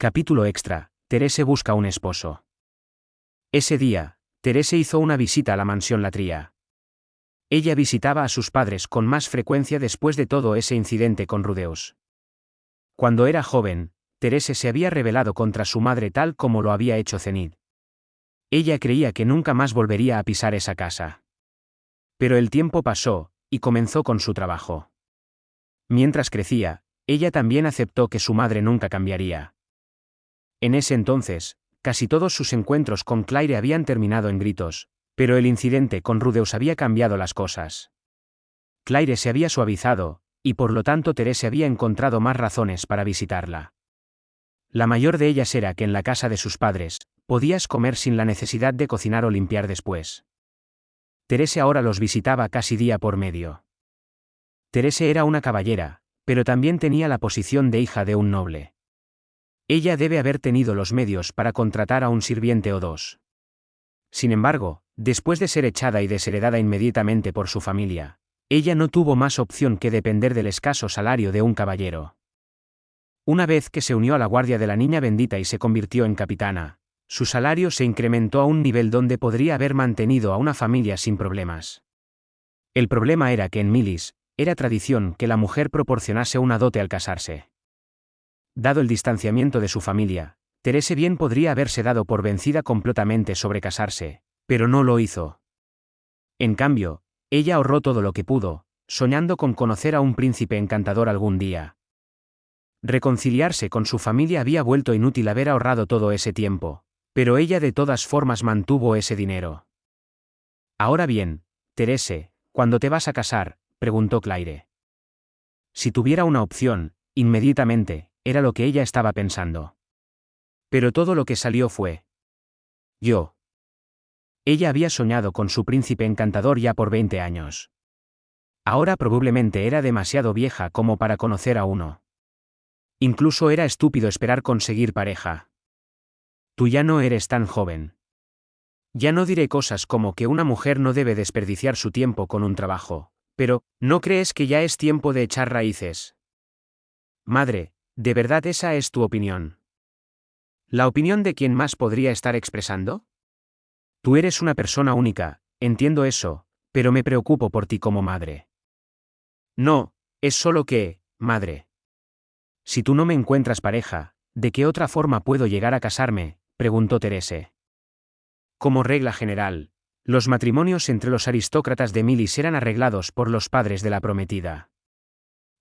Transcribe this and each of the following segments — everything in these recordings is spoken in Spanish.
Capítulo extra. Terese busca un esposo. Ese día, Terese hizo una visita a la mansión Latria. Ella visitaba a sus padres con más frecuencia después de todo ese incidente con Rudeus. Cuando era joven, Terese se había rebelado contra su madre tal como lo había hecho Zenith. Ella creía que nunca más volvería a pisar esa casa. Pero el tiempo pasó, y comenzó con su trabajo. Mientras crecía, ella también aceptó que su madre nunca cambiaría. En ese entonces, casi todos sus encuentros con Claire habían terminado en gritos, pero el incidente con Rudeus había cambiado las cosas. Claire se había suavizado, y por lo tanto Terese había encontrado más razones para visitarla. La mayor de ellas era que en la casa de sus padres, podías comer sin la necesidad de cocinar o limpiar después. Terese ahora los visitaba casi día por medio. Terese era una caballera, pero también tenía la posición de hija de un noble. Ella debe haber tenido los medios para contratar a un sirviente o dos. Sin embargo, después de ser echada y desheredada inmediatamente por su familia, ella no tuvo más opción que depender del escaso salario de un caballero. Una vez que se unió a la guardia de la niña bendita y se convirtió en capitana, su salario se incrementó a un nivel donde podría haber mantenido a una familia sin problemas. El problema era que en Milis, era tradición que la mujer proporcionase una dote al casarse. Dado el distanciamiento de su familia, Terese bien podría haberse dado por vencida completamente sobre casarse, pero no lo hizo. En cambio, ella ahorró todo lo que pudo, soñando con conocer a un príncipe encantador algún día. Reconciliarse con su familia había vuelto inútil haber ahorrado todo ese tiempo, pero ella de todas formas mantuvo ese dinero. Ahora bien, Terese, ¿cuándo te vas a casar?, preguntó Claire. Si tuviera una opción, inmediatamente, era lo que ella estaba pensando. Pero todo lo que salió fue: yo. Ella había soñado con su príncipe encantador ya por 20 años. Ahora probablemente era demasiado vieja como para conocer a uno. Incluso era estúpido esperar conseguir pareja. Tú ya no eres tan joven. Ya no diré cosas como que una mujer no debe desperdiciar su tiempo con un trabajo, pero, ¿no crees que ya es tiempo de echar raíces? Madre, ¿de verdad esa es tu opinión? ¿La opinión de quién más podría estar expresando? Tú eres una persona única, entiendo eso, pero me preocupo por ti como madre. No, es solo que, madre. Si tú no me encuentras pareja, ¿de qué otra forma puedo llegar a casarme?, preguntó Terese. Como regla general, los matrimonios entre los aristócratas de Milis eran arreglados por los padres de la prometida.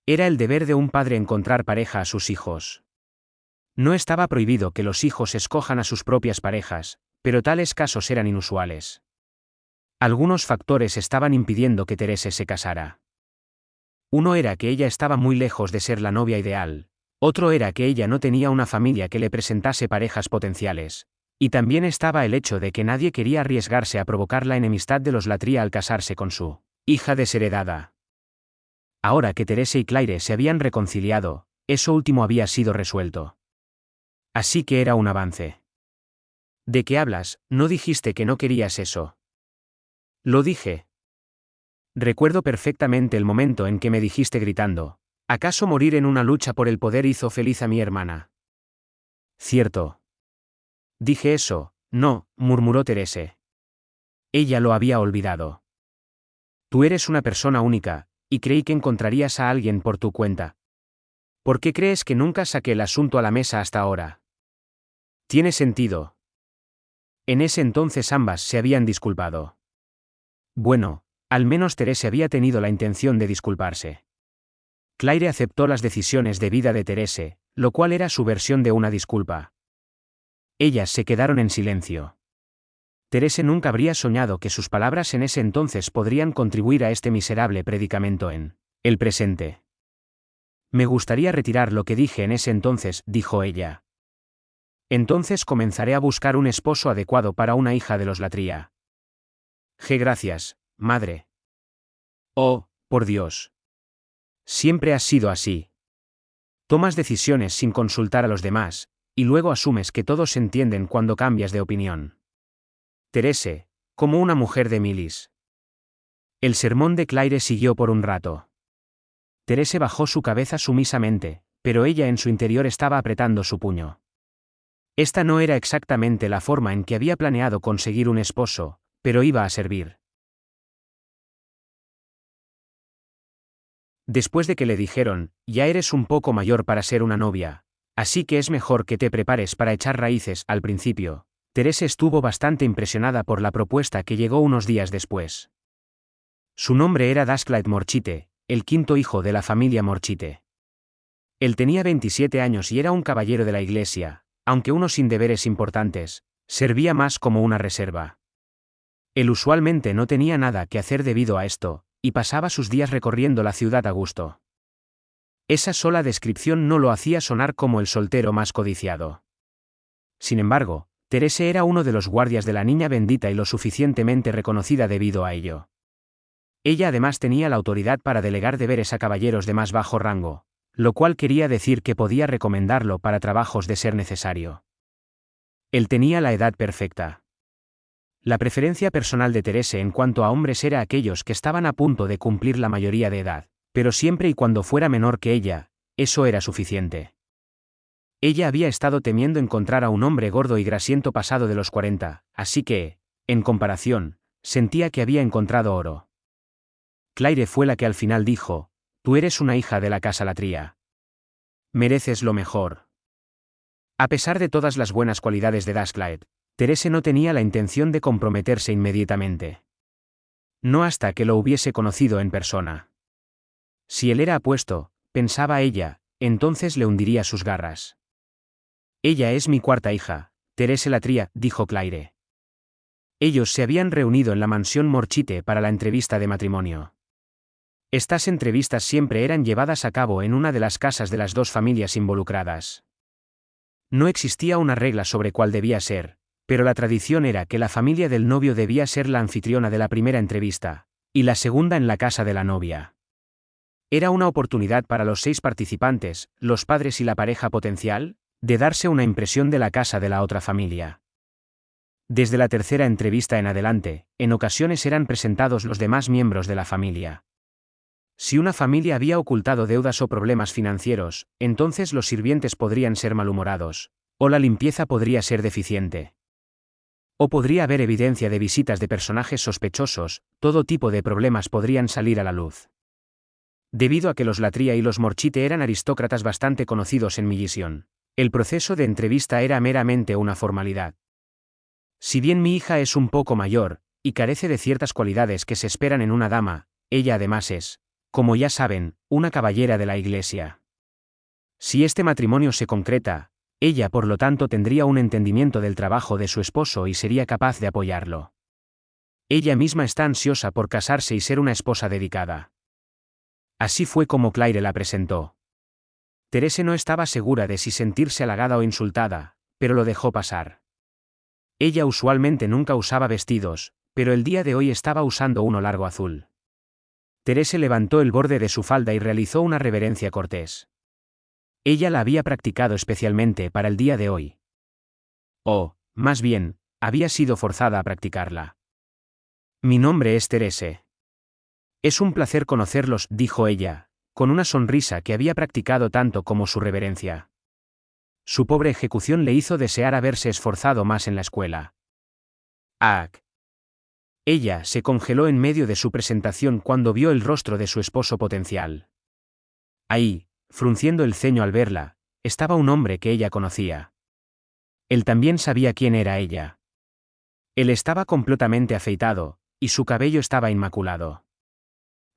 Era el deber de un padre encontrar pareja a sus hijos. No estaba prohibido que los hijos escojan a sus propias parejas, pero tales casos eran inusuales. Algunos factores estaban impidiendo que Terese se casara. Uno era que ella estaba muy lejos de ser la novia ideal, otro era que ella no tenía una familia que le presentase parejas potenciales, y también estaba el hecho de que nadie quería arriesgarse a provocar la enemistad de los Latria al casarse con su hija desheredada. Ahora que Terese y Claire se habían reconciliado, eso último había sido resuelto. Así que era un avance. ¿De qué hablas? ¿No dijiste que no querías eso? Lo dije. Recuerdo perfectamente el momento en que me dijiste gritando: ¿acaso morir en una lucha por el poder hizo feliz a mi hermana? Cierto. Dije eso, no, murmuró Terese. Ella lo había olvidado. Tú eres una persona única, y creí que encontrarías a alguien por tu cuenta. ¿Por qué crees que nunca saqué el asunto a la mesa hasta ahora? Tiene sentido. En ese entonces ambas se habían disculpado. Bueno, al menos Terese había tenido la intención de disculparse. Claire aceptó las decisiones de vida de Terese, lo cual era su versión de una disculpa. Ellas se quedaron en silencio. Terese nunca habría soñado que sus palabras en ese entonces podrían contribuir a este miserable predicamento en el presente. Me gustaría retirar lo que dije en ese entonces, dijo ella. Entonces comenzaré a buscar un esposo adecuado para una hija de los Latria. Gracias, madre. Oh, por Dios. Siempre has sido así. Tomas decisiones sin consultar a los demás, y luego asumes que todos entienden cuando cambias de opinión. Terese, como una mujer de Milis. El sermón de Claire siguió por un rato. Terese bajó su cabeza sumisamente, pero ella en su interior estaba apretando su puño. Esta no era exactamente la forma en que había planeado conseguir un esposo, pero iba a servir. Después de que le dijeron, ya eres un poco mayor para ser una novia, así que es mejor que te prepares para echar raíces al principio, Teresa estuvo bastante impresionada por la propuesta que llegó unos días después. Su nombre era Dasclaet Morchite, el quinto hijo de la familia Morchite. Él tenía 27 años y era un caballero de la iglesia, aunque uno sin deberes importantes, servía más como una reserva. Él usualmente no tenía nada que hacer debido a esto, y pasaba sus días recorriendo la ciudad a gusto. Esa sola descripción no lo hacía sonar como el soltero más codiciado. Sin embargo, Teresa era uno de los guardias de la niña bendita y lo suficientemente reconocida debido a ello. Ella además tenía la autoridad para delegar deberes a caballeros de más bajo rango, lo cual quería decir que podía recomendarlo para trabajos de ser necesario. Él tenía la edad perfecta. La preferencia personal de Teresa en cuanto a hombres era aquellos que estaban a punto de cumplir la mayoría de edad, pero siempre y cuando fuera menor que ella, eso era suficiente. Ella había estado temiendo encontrar a un hombre gordo y grasiento pasado de los 40, así que, en comparación, sentía que había encontrado oro. Claire fue la que al final dijo, tú eres una hija de la casa Latria. Mereces lo mejor. A pesar de todas las buenas cualidades de Dasclaet, Teresa no tenía la intención de comprometerse inmediatamente. No hasta que lo hubiese conocido en persona. Si él era apuesto, pensaba ella, entonces le hundiría sus garras. Ella es mi cuarta hija, Teresa Latria, dijo Claire. Ellos se habían reunido en la mansión Morchite para la entrevista de matrimonio. Estas entrevistas siempre eran llevadas a cabo en una de las casas de las dos familias involucradas. No existía una regla sobre cuál debía ser, pero la tradición era que la familia del novio debía ser la anfitriona de la primera entrevista, y la segunda en la casa de la novia. Era una oportunidad para los 6 participantes, los padres y la pareja potencial, de darse una impresión de la casa de la otra familia. Desde la tercera entrevista en adelante, en ocasiones eran presentados los demás miembros de la familia. Si una familia había ocultado deudas o problemas financieros, entonces los sirvientes podrían ser malhumorados, o la limpieza podría ser deficiente. O podría haber evidencia de visitas de personajes sospechosos, todo tipo de problemas podrían salir a la luz. Debido a que los Latria y los Morchite eran aristócratas bastante conocidos en Millisión, el proceso de entrevista era meramente una formalidad. Si bien mi hija es un poco mayor, y carece de ciertas cualidades que se esperan en una dama, ella además es, como ya saben, una caballera de la iglesia. Si este matrimonio se concreta, ella por lo tanto tendría un entendimiento del trabajo de su esposo y sería capaz de apoyarlo. Ella misma está ansiosa por casarse y ser una esposa dedicada. Así fue como Claire la presentó. Teresa no estaba segura de si sentirse halagada o insultada, pero lo dejó pasar. Ella usualmente nunca usaba vestidos, pero el día de hoy estaba usando uno largo azul. Teresa levantó el borde de su falda y realizó una reverencia cortés. Ella la había practicado especialmente para el día de hoy. O, más bien, había sido forzada a practicarla. Mi nombre es Teresa. Es un placer conocerlos, dijo ella, con una sonrisa que había practicado tanto como su reverencia. Su pobre ejecución le hizo desear haberse esforzado más en la escuela. ¡Ack! Ella se congeló en medio de su presentación cuando vio el rostro de su esposo potencial. Ahí, frunciendo el ceño al verla, estaba un hombre que ella conocía. Él también sabía quién era ella. Él estaba completamente afeitado, y su cabello estaba inmaculado.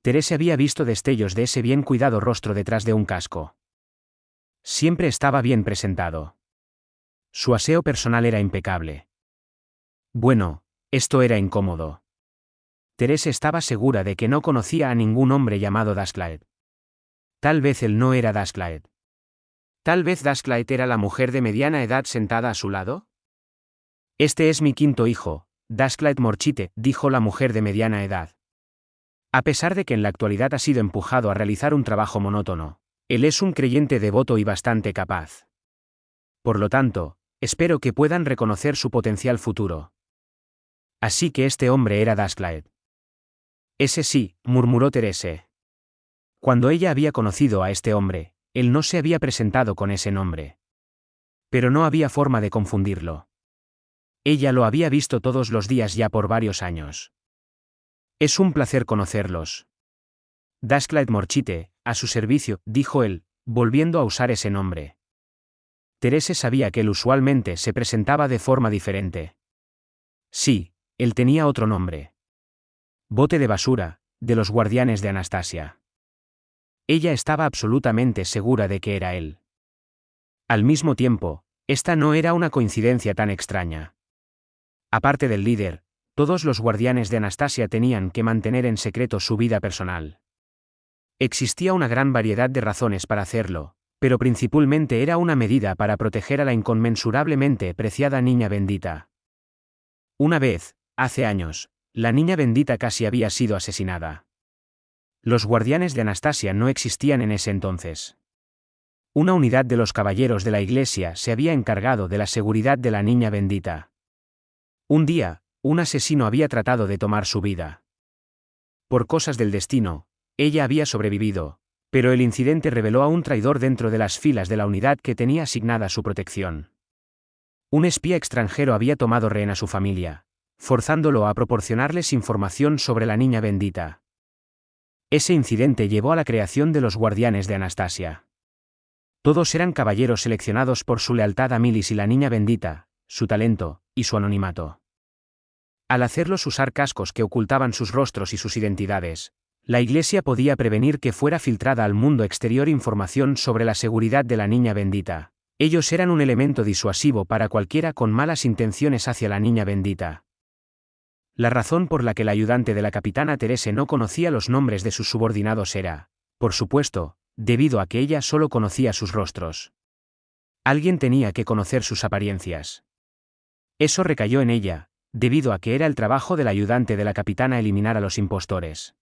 Teresa había visto destellos de ese bien cuidado rostro detrás de un casco. Siempre estaba bien presentado. Su aseo personal era impecable. Bueno, esto era incómodo. Teresa estaba segura de que no conocía a ningún hombre llamado Dasclaet. Tal vez él no era Dasclaet. Tal vez Dasclaet era la mujer de mediana edad sentada a su lado. Este es mi quinto hijo, Dasclaet Morchite, dijo la mujer de mediana edad. A pesar de que en la actualidad ha sido empujado a realizar un trabajo monótono, él es un creyente devoto y bastante capaz. Por lo tanto, espero que puedan reconocer su potencial futuro. Así que este hombre era Dasclaet. Ese sí, murmuró Teresa. Cuando ella había conocido a este hombre, él no se había presentado con ese nombre. Pero no había forma de confundirlo. Ella lo había visto todos los días ya por varios años. Es un placer conocerlos. Dasclaet Morchite, a su servicio, dijo él, volviendo a usar ese nombre. Terese sabía que él usualmente se presentaba de forma diferente. Sí, él tenía otro nombre. Bote de basura, de los guardianes de Anastasia. Ella estaba absolutamente segura de que era él. Al mismo tiempo, esta no era una coincidencia tan extraña. Aparte del líder, todos los guardianes de Anastasia tenían que mantener en secreto su vida personal. Existía una gran variedad de razones para hacerlo, pero principalmente era una medida para proteger a la inconmensurablemente preciada niña bendita. Una vez, hace años, la niña bendita casi había sido asesinada. Los guardianes de Anastasia no existían en ese entonces. Una unidad de los caballeros de la iglesia se había encargado de la seguridad de la niña bendita. Un día, un asesino había tratado de tomar su vida. Por cosas del destino, ella había sobrevivido, pero el incidente reveló a un traidor dentro de las filas de la unidad que tenía asignada su protección. Un espía extranjero había tomado rehén a su familia, forzándolo a proporcionarles información sobre la niña bendita. Ese incidente llevó a la creación de los guardianes de Anastasia. Todos eran caballeros seleccionados por su lealtad a Milis y la niña bendita, su talento, y su anonimato. Al hacerlos usar cascos que ocultaban sus rostros y sus identidades, la Iglesia podía prevenir que fuera filtrada al mundo exterior información sobre la seguridad de la niña bendita. Ellos eran un elemento disuasivo para cualquiera con malas intenciones hacia la niña bendita. La razón por la que el ayudante de la capitana Terese no conocía los nombres de sus subordinados era, por supuesto, debido a que ella solo conocía sus rostros. Alguien tenía que conocer sus apariencias. Eso recayó en ella, debido a que era el trabajo del ayudante de la capitana eliminar a los impostores.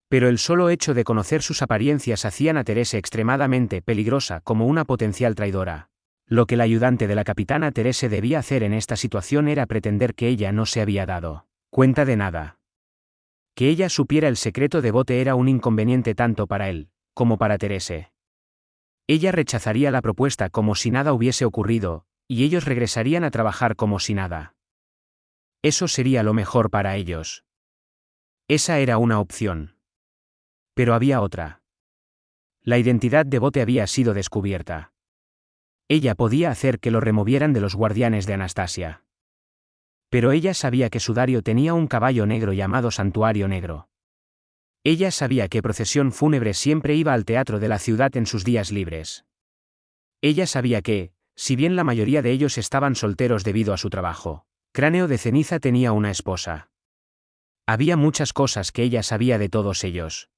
Pero el solo hecho de conocer sus apariencias hacían a Terese extremadamente peligrosa como una potencial traidora. Lo que el ayudante de la capitana Terese debía hacer en esta situación era pretender que ella no se había dado cuenta de nada. Que ella supiera el secreto de Bote era un inconveniente tanto para él, como para Terese. Ella rechazaría la propuesta como si nada hubiese ocurrido, y ellos regresarían a trabajar como si nada. Eso sería lo mejor para ellos. Esa era una opción. Pero había otra. La identidad de Bote había sido descubierta. Ella podía hacer que lo removieran de los guardianes de Anastasia. Pero ella sabía que Sudario tenía un caballo negro llamado Santuario Negro. Ella sabía que procesión fúnebre siempre iba al teatro de la ciudad en sus días libres. Ella sabía que, si bien la mayoría de ellos estaban solteros debido a su trabajo, Cráneo de Ceniza tenía una esposa. Había muchas cosas que ella sabía de todos ellos.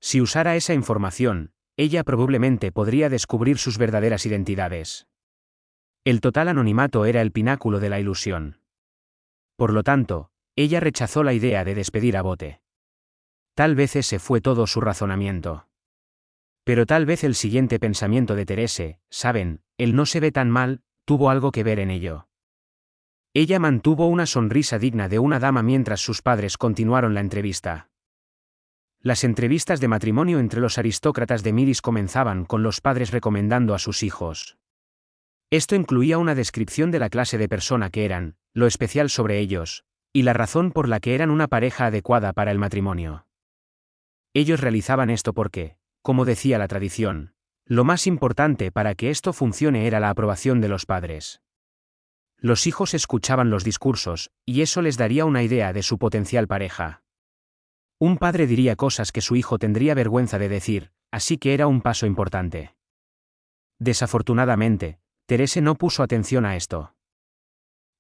Si usara esa información, ella probablemente podría descubrir sus verdaderas identidades. El total anonimato era el pináculo de la ilusión. Por lo tanto, ella rechazó la idea de despedir a Bote. Tal vez ese fue todo su razonamiento. Pero tal vez el siguiente pensamiento de Terese, saben, él no se ve tan mal, tuvo algo que ver en ello. Ella mantuvo una sonrisa digna de una dama mientras sus padres continuaron la entrevista. Las entrevistas de matrimonio entre los aristócratas de Milis comenzaban con los padres recomendando a sus hijos. Esto incluía una descripción de la clase de persona que eran, lo especial sobre ellos, y la razón por la que eran una pareja adecuada para el matrimonio. Ellos realizaban esto porque, como decía la tradición, lo más importante para que esto funcione era la aprobación de los padres. Los hijos escuchaban los discursos, y eso les daría una idea de su potencial pareja. Un padre diría cosas que su hijo tendría vergüenza de decir, así que era un paso importante. Desafortunadamente, Terese no puso atención a esto.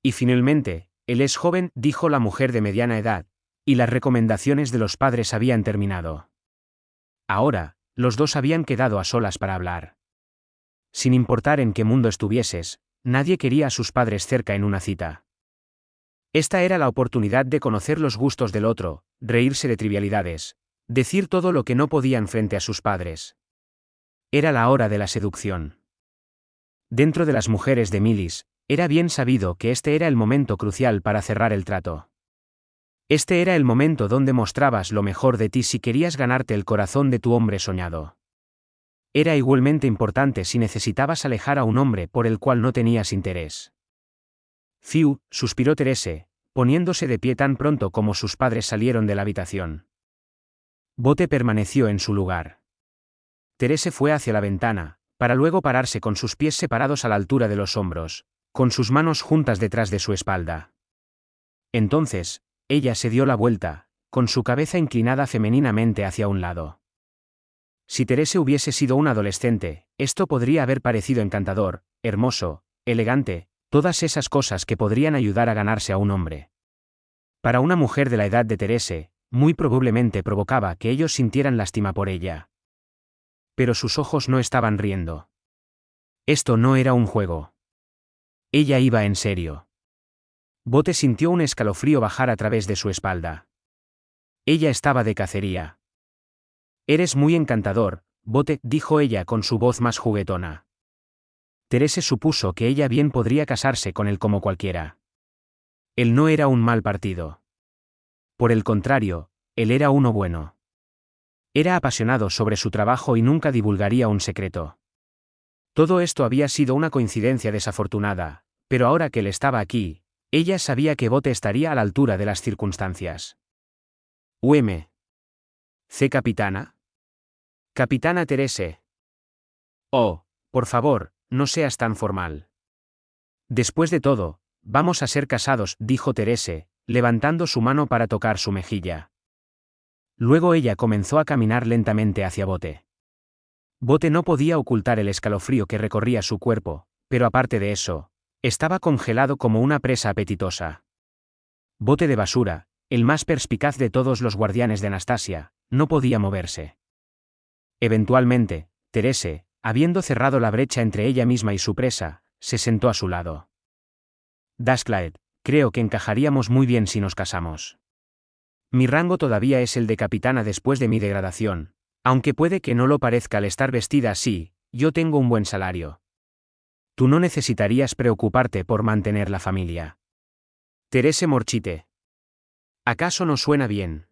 Y finalmente, él es joven, dijo la mujer de mediana edad, y las recomendaciones de los padres habían terminado. Ahora, los dos habían quedado a solas para hablar. Sin importar en qué mundo estuvieses, nadie quería a sus padres cerca en una cita. Esta era la oportunidad de conocer los gustos del otro, reírse de trivialidades, decir todo lo que no podían frente a sus padres. Era la hora de la seducción. Dentro de las mujeres de Milis, era bien sabido que este era el momento crucial para cerrar el trato. Este era el momento donde mostrabas lo mejor de ti si querías ganarte el corazón de tu hombre soñado. Era igualmente importante si necesitabas alejar a un hombre por el cual no tenías interés. Fiu, suspiró Therese, poniéndose de pie tan pronto como sus padres salieron de la habitación. Bote permaneció en su lugar. Therese fue hacia la ventana, para luego pararse con sus pies separados a la altura de los hombros, con sus manos juntas detrás de su espalda. Entonces, ella se dio la vuelta, con su cabeza inclinada femeninamente hacia un lado. Si Therese hubiese sido un adolescente, esto podría haber parecido encantador, hermoso, elegante, todas esas cosas que podrían ayudar a ganarse a un hombre. Para una mujer de la edad de Therese, muy probablemente provocaba que ellos sintieran lástima por ella. Pero sus ojos no estaban riendo. Esto no era un juego. Ella iba en serio. Bote sintió un escalofrío bajar a través de su espalda. Ella estaba de cacería. Eres muy encantador, Bote, dijo ella con su voz más juguetona. Therese supuso que ella bien podría casarse con él como cualquiera. Él no era un mal partido. Por el contrario, él era uno bueno. Era apasionado sobre su trabajo y nunca divulgaría un secreto. Todo esto había sido una coincidencia desafortunada, pero ahora que él estaba aquí, ella sabía que Bote estaría a la altura de las circunstancias. C. Capitana. Capitana Therese. Oh, por favor, no seas tan formal. Después de todo, vamos a ser casados, dijo Therese, levantando su mano para tocar su mejilla. Luego ella comenzó a caminar lentamente hacia Bote. Bote no podía ocultar el escalofrío que recorría su cuerpo, pero aparte de eso, estaba congelado como una presa apetitosa. Bote de basura, el más perspicaz de todos los guardianes de Anastasia, no podía moverse. Eventualmente, Therese, habiendo cerrado la brecha entre ella misma y su presa, se sentó a su lado. Dashclaed, creo que encajaríamos muy bien si nos casamos. Mi rango todavía es el de capitana después de mi degradación, aunque puede que no lo parezca al estar vestida así, yo tengo un buen salario. Tú no necesitarías preocuparte por mantener la familia. Therese Morchite. ¿Acaso no suena bien?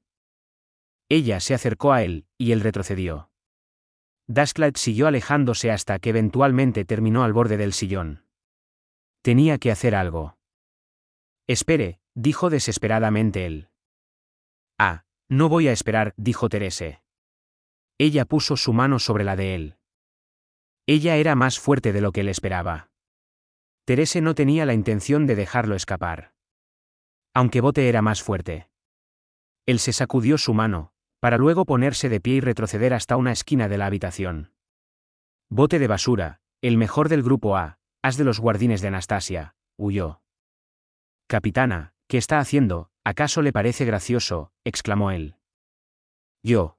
Ella se acercó a él, y él retrocedió. Dashclaed siguió alejándose hasta que eventualmente terminó al borde del sillón. Tenía que hacer algo. Espere, dijo desesperadamente él. Ah, no voy a esperar, dijo Therese. Ella puso su mano sobre la de él. Ella era más fuerte de lo que él esperaba. Therese no tenía la intención de dejarlo escapar. Aunque Bote era más fuerte. Él se sacudió su mano, para luego ponerse de pie y retroceder hasta una esquina de la habitación. Bote de basura, el mejor del grupo A, as de los guardianes de Anastasia, huyó. Capitana, ¿qué está haciendo? ¿Acaso le parece gracioso?, exclamó él. Yo.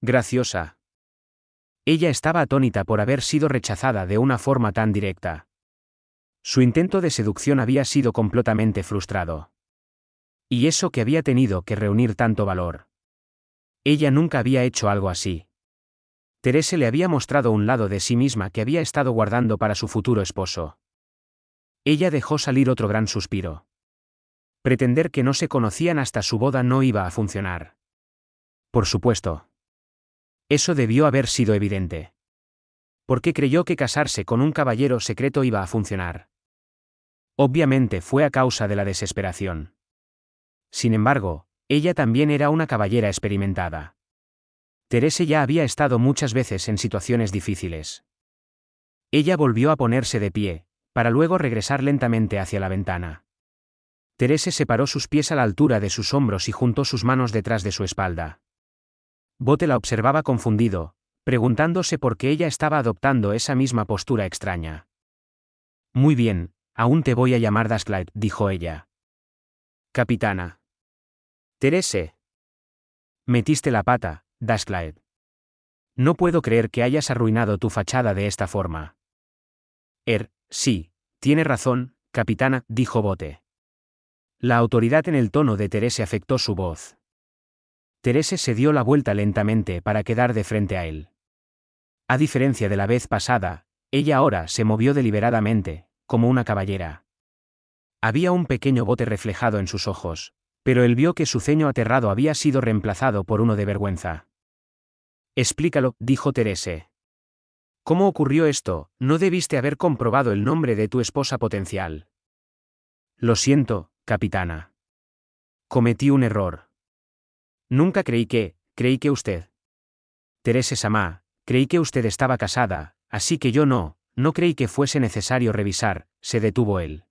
Graciosa. Ella estaba atónita por haber sido rechazada de una forma tan directa. Su intento de seducción había sido completamente frustrado. Y eso que había tenido que reunir tanto valor. Ella nunca había hecho algo así. Therese le había mostrado un lado de sí misma que había estado guardando para su futuro esposo. Ella dejó salir otro gran suspiro. Pretender que no se conocían hasta su boda no iba a funcionar. Por supuesto. Eso debió haber sido evidente. ¿Por qué creyó que casarse con un caballero secreto iba a funcionar? Obviamente fue a causa de la desesperación. Sin embargo, ella también era una caballera experimentada. Therese ya había estado muchas veces en situaciones difíciles. Ella volvió a ponerse de pie, para luego regresar lentamente hacia la ventana. Therese separó sus pies a la altura de sus hombros y juntó sus manos detrás de su espalda. Bote la observaba confundido, preguntándose por qué ella estaba adoptando esa misma postura extraña. Muy bien, aún te voy a llamar Dashclaed, dijo ella. Capitana. Therese. Metiste la pata, Dashclaed. No puedo creer que hayas arruinado tu fachada de esta forma. Sí, tiene razón, capitana, dijo Bote. La autoridad en el tono de Therese afectó su voz. Therese se dio la vuelta lentamente para quedar de frente a él. A diferencia de la vez pasada, ella ahora se movió deliberadamente, como una caballera. Había un pequeño bote reflejado en sus ojos, pero él vio que su ceño aterrado había sido reemplazado por uno de vergüenza. Explícalo, dijo Therese. ¿Cómo ocurrió esto? No debiste haber comprobado el nombre de tu esposa potencial. Lo siento, capitana. Cometí un error. Nunca creí que usted. Teresa-sama, creí que usted estaba casada, así que yo no creí que fuese necesario revisar, se detuvo él.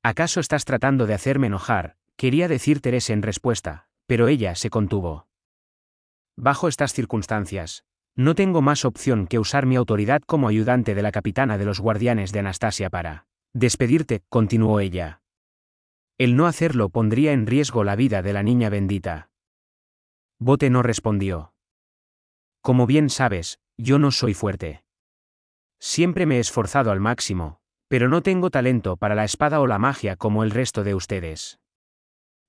¿Acaso estás tratando de hacerme enojar? Quería decir Teresa en respuesta, pero ella se contuvo. Bajo estas circunstancias, no tengo más opción que usar mi autoridad como ayudante de la capitana de los guardianes de Anastasia para despedirte, continuó ella. El no hacerlo pondría en riesgo la vida de la niña bendita. Bote no respondió. Como bien sabes, yo no soy fuerte. Siempre me he esforzado al máximo, pero no tengo talento para la espada o la magia como el resto de ustedes.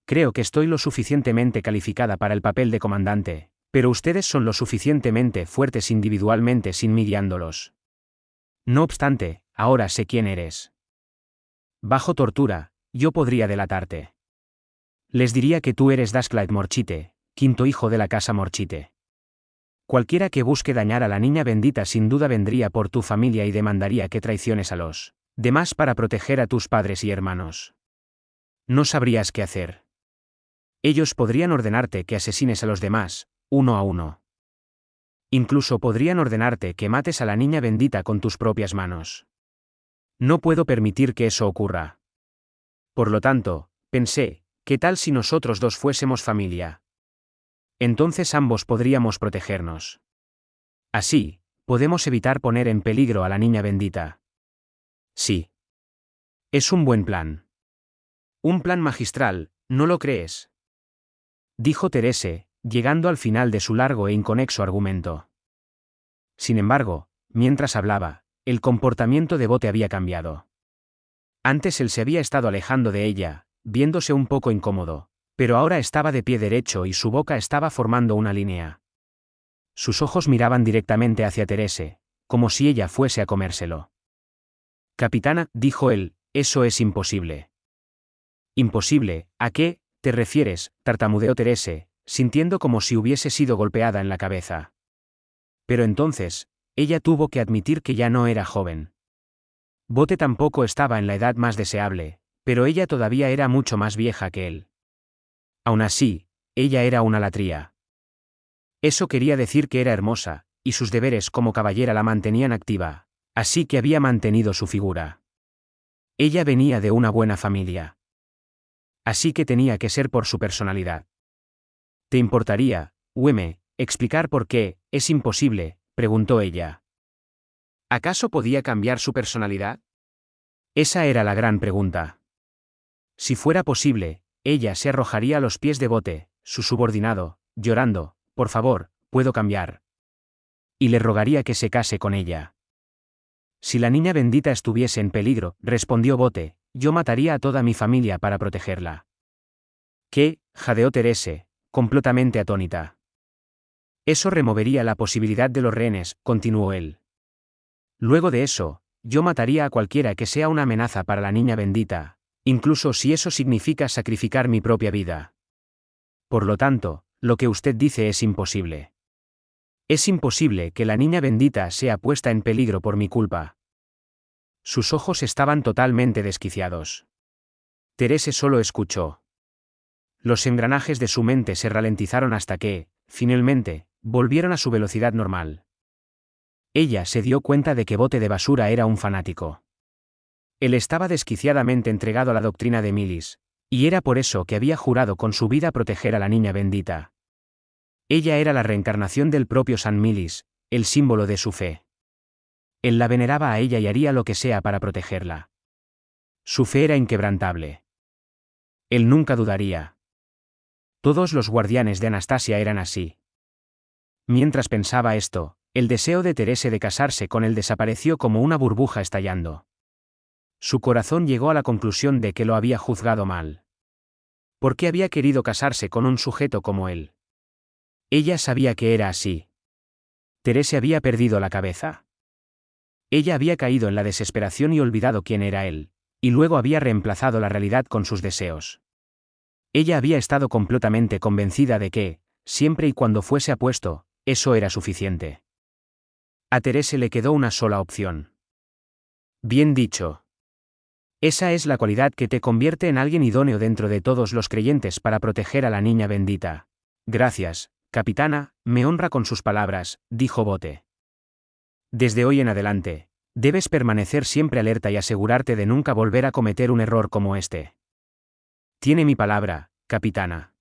Creo que estoy lo suficientemente calificada para el papel de comandante, pero ustedes son lo suficientemente fuertes individualmente sin mí guiándolos. No obstante, ahora sé quién eres. Bajo tortura, yo podría delatarte. Les diría que tú eres Dasklaet Morchite, quinto hijo de la casa Morchite. Cualquiera que busque dañar a la niña bendita sin duda vendría por tu familia y demandaría que traiciones a los demás para proteger a tus padres y hermanos. No sabrías qué hacer. Ellos podrían ordenarte que asesines a los demás, uno a uno. Incluso podrían ordenarte que mates a la niña bendita con tus propias manos. No puedo permitir que eso ocurra. Por lo tanto, pensé, ¿qué tal si nosotros dos fuésemos familia? Entonces ambos podríamos protegernos. Así, podemos evitar poner en peligro a la niña bendita. Sí. Es un buen plan. Un plan magistral, ¿no lo crees? Dijo Teresa, llegando al final de su largo e inconexo argumento. Sin embargo, mientras hablaba, el comportamiento de Bote había cambiado. Antes él se había estado alejando de ella, viéndose un poco incómodo, pero ahora estaba de pie derecho y su boca estaba formando una línea. Sus ojos miraban directamente hacia Teresa, como si ella fuese a comérselo. Capitana, dijo él, eso es imposible. ¿Imposible? ¿A qué te refieres? Tartamudeó Teresa, sintiendo como si hubiese sido golpeada en la cabeza. Pero entonces, ella tuvo que admitir que ya no era joven. Bote tampoco estaba en la edad más deseable, pero ella todavía era mucho más vieja que él. Aún así, ella era una latría. Eso quería decir que era hermosa, y sus deberes como caballera la mantenían activa, así que había mantenido su figura. Ella venía de una buena familia. Así que tenía que ser por su personalidad. ¿Te importaría, Ueme, explicar por qué es imposible? Preguntó ella. ¿Acaso podía cambiar su personalidad? Esa era la gran pregunta. Si fuera posible, ella se arrojaría a los pies de Bote, su subordinado, llorando, por favor, puedo cambiar. Y le rogaría que se case con ella. Si la niña bendita estuviese en peligro, respondió Bote, yo mataría a toda mi familia para protegerla. ¿Qué? Jadeó Teresa, completamente atónita. Eso removería la posibilidad de los rehenes, continuó él. Luego de eso, yo mataría a cualquiera que sea una amenaza para la niña bendita, incluso si eso significa sacrificar mi propia vida. Por lo tanto, lo que usted dice es imposible. Es imposible que la niña bendita sea puesta en peligro por mi culpa. Sus ojos estaban totalmente desquiciados. Teresa solo escuchó. Los engranajes de su mente se ralentizaron hasta que, finalmente, volvieron a su velocidad normal. Ella se dio cuenta de que Bote de basura era un fanático. Él estaba desquiciadamente entregado a la doctrina de Milis, y era por eso que había jurado con su vida proteger a la niña bendita. Ella era la reencarnación del propio San Milis, el símbolo de su fe. Él la veneraba a ella y haría lo que sea para protegerla. Su fe era inquebrantable. Él nunca dudaría. Todos los guardianes de Anastasia eran así. Mientras pensaba esto, el deseo de Teresa de casarse con él desapareció como una burbuja estallando. Su corazón llegó a la conclusión de que lo había juzgado mal. ¿Por qué había querido casarse con un sujeto como él? Ella sabía que era así. Teresa había perdido la cabeza. Ella había caído en la desesperación y olvidado quién era él, y luego había reemplazado la realidad con sus deseos. Ella había estado completamente convencida de que, siempre y cuando fuese apuesto, eso era suficiente. A Terese le quedó una sola opción. Bien dicho. Esa es la cualidad que te convierte en alguien idóneo dentro de todos los creyentes para proteger a la niña bendita. Gracias, capitana, me honra con sus palabras, dijo Bote. Desde hoy en adelante, debes permanecer siempre alerta y asegurarte de nunca volver a cometer un error como este. Tiene mi palabra, capitana.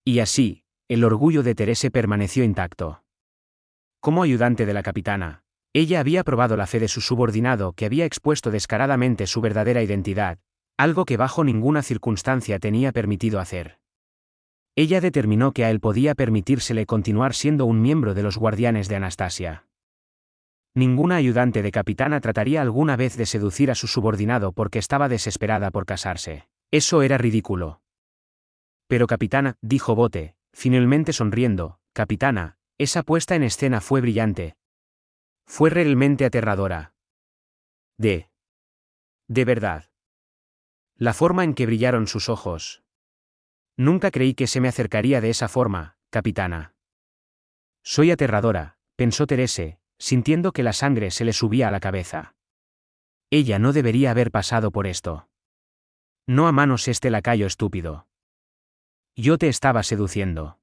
Y así, el orgullo de Terese permaneció intacto. Como ayudante de la capitana, ella había probado la fe de su subordinado que había expuesto descaradamente su verdadera identidad, algo que bajo ninguna circunstancia tenía permitido hacer. Ella determinó que a él podía permitírsele continuar siendo un miembro de los guardianes de Anastasia. Ninguna ayudante de capitana trataría alguna vez de seducir a su subordinado porque estaba desesperada por casarse. Eso era ridículo. Pero capitana, dijo Bote, finalmente sonriendo, capitana, esa puesta en escena fue brillante. Fue realmente aterradora. De verdad. La forma en que brillaron sus ojos. Nunca creí que se me acercaría de esa forma, capitana. Soy aterradora, pensó Terese, sintiendo que la sangre se le subía a la cabeza. Ella no debería haber pasado por esto. No a manos este lacayo estúpido. Yo te estaba seduciendo.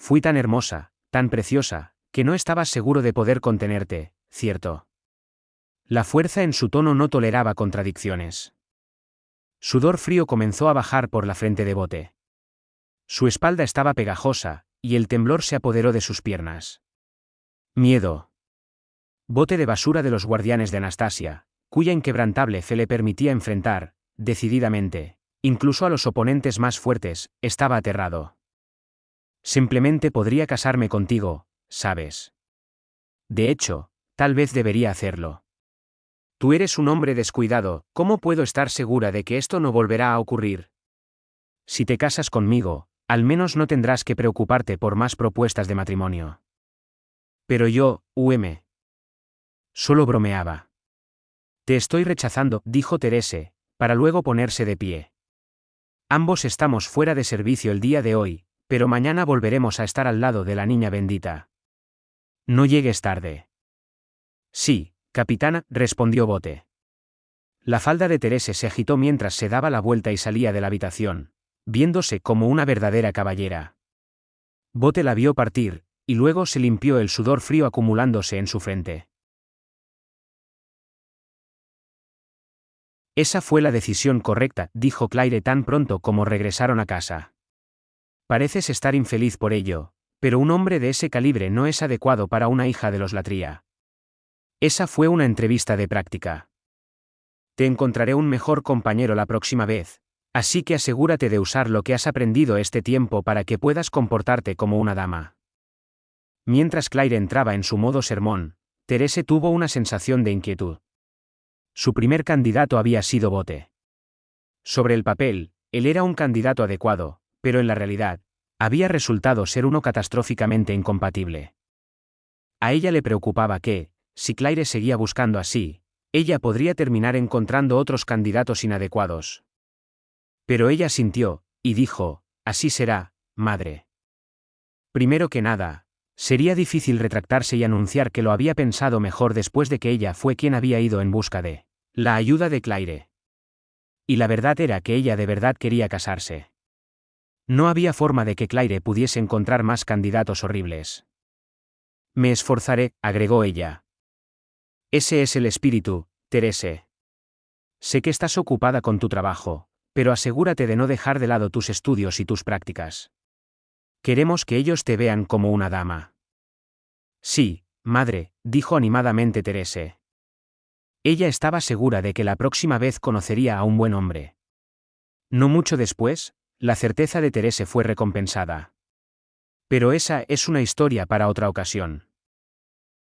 Fui tan hermosa, tan preciosa, que no estabas seguro de poder contenerte, ¿cierto? La fuerza en su tono no toleraba contradicciones. Sudor frío comenzó a bajar por la frente de Bote. Su espalda estaba pegajosa, y el temblor se apoderó de sus piernas. Miedo. Bote de basura de los guardianes de Anastasia, cuya inquebrantable fe le permitía enfrentar, decididamente, incluso a los oponentes más fuertes, estaba aterrado. Simplemente podría casarme contigo, ¿sabes? De hecho, tal vez debería hacerlo. Tú eres un hombre descuidado, ¿cómo puedo estar segura de que esto no volverá a ocurrir? Si te casas conmigo, al menos no tendrás que preocuparte por más propuestas de matrimonio. Pero yo, solo bromeaba. Te estoy rechazando, dijo Terese, para luego ponerse de pie. Ambos estamos fuera de servicio el día de hoy, pero mañana volveremos a estar al lado de la niña bendita. No llegues tarde. Sí, capitana, respondió Bote. La falda de Terese se agitó mientras se daba la vuelta y salía de la habitación, viéndose como una verdadera caballera. Bote la vio partir, y luego se limpió el sudor frío acumulándose en su frente. Esa fue la decisión correcta, dijo Claire tan pronto como regresaron a casa. Pareces estar infeliz por ello, pero un hombre de ese calibre no es adecuado para una hija de los Latria. Esa fue una entrevista de práctica. Te encontraré un mejor compañero la próxima vez, así que asegúrate de usar lo que has aprendido este tiempo para que puedas comportarte como una dama. Mientras Claire entraba en su modo sermón, Terese tuvo una sensación de inquietud. Su primer candidato había sido Bote. Sobre el papel, él era un candidato adecuado, pero en la realidad, había resultado ser uno catastróficamente incompatible. A ella le preocupaba que, si Claire seguía buscando así, ella podría terminar encontrando otros candidatos inadecuados. Pero ella sintió, y dijo, así será, madre. Primero que nada, sería difícil retractarse y anunciar que lo había pensado mejor después de que ella fue quien había ido en busca de la ayuda de Claire. Y la verdad era que ella de verdad quería casarse. No había forma de que Claire pudiese encontrar más candidatos horribles. Me esforzaré, agregó ella. Ese es el espíritu, Terese. Sé que estás ocupada con tu trabajo, pero asegúrate de no dejar de lado tus estudios y tus prácticas. Queremos que ellos te vean como una dama. Sí, madre, dijo animadamente Terese. Ella estaba segura de que la próxima vez conocería a un buen hombre. No mucho después, la certeza de Terese fue recompensada. Pero esa es una historia para otra ocasión.